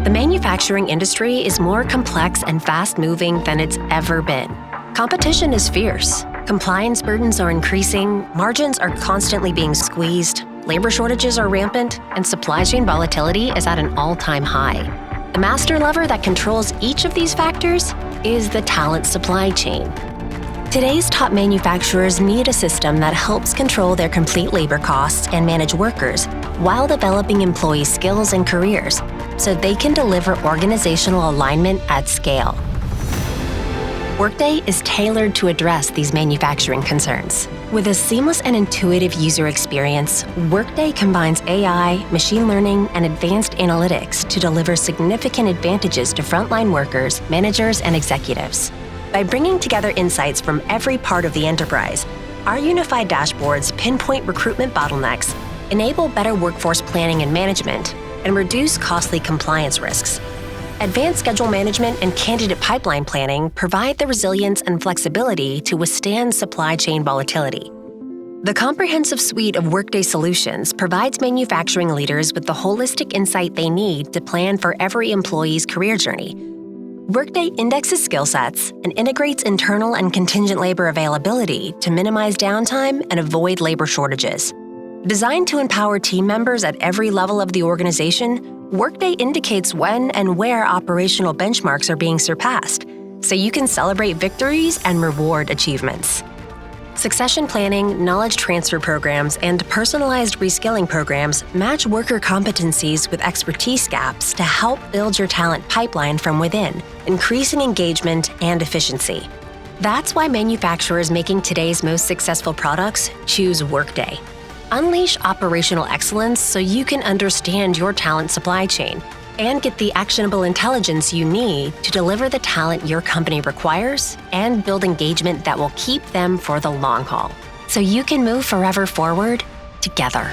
The manufacturing industry is more complex and fast-moving than it's ever been. Competition is fierce. Compliance burdens are increasing, margins are constantly being squeezed, labor shortages are rampant, and supply chain volatility is at an all-time high. The master lever that controls each of these factors is the talent supply chain. Today's top manufacturers need a system that helps control their complete labor costs and manage workers while developing employee skills and careers so they can deliver organizational alignment at scale. Workday is tailored to address these manufacturing concerns. With a seamless and intuitive user experience, Workday combines AI, machine learning, and advanced analytics to deliver significant advantages to frontline workers, managers, and executives. By bringing together insights from every part of the enterprise, our unified dashboards pinpoint recruitment bottlenecks, enable better workforce planning and management, and reduce costly compliance risks. Advanced schedule management and candidate pipeline planning provide the resilience and flexibility to withstand supply chain volatility. The comprehensive suite of Workday solutions provides manufacturing leaders with the holistic insight they need to plan for every employee's career journey. Workday indexes skill sets and integrates internal and contingent labor availability to minimize downtime and avoid labor shortages. Designed to empower team members at every level of the organization, Workday indicates when and where operational benchmarks are being surpassed, so you can celebrate victories and reward achievements. Succession planning, knowledge transfer programs, and personalized reskilling programs match worker competencies with expertise gaps to help build your talent pipeline from within, increasing engagement and efficiency. That's why manufacturers making today's most successful products choose Workday. Unleash operational excellence so you can understand your talent supply chain and get the actionable intelligence you need to deliver the talent your company requires and build engagement that will keep them for the long haul, so you can move forever forward together.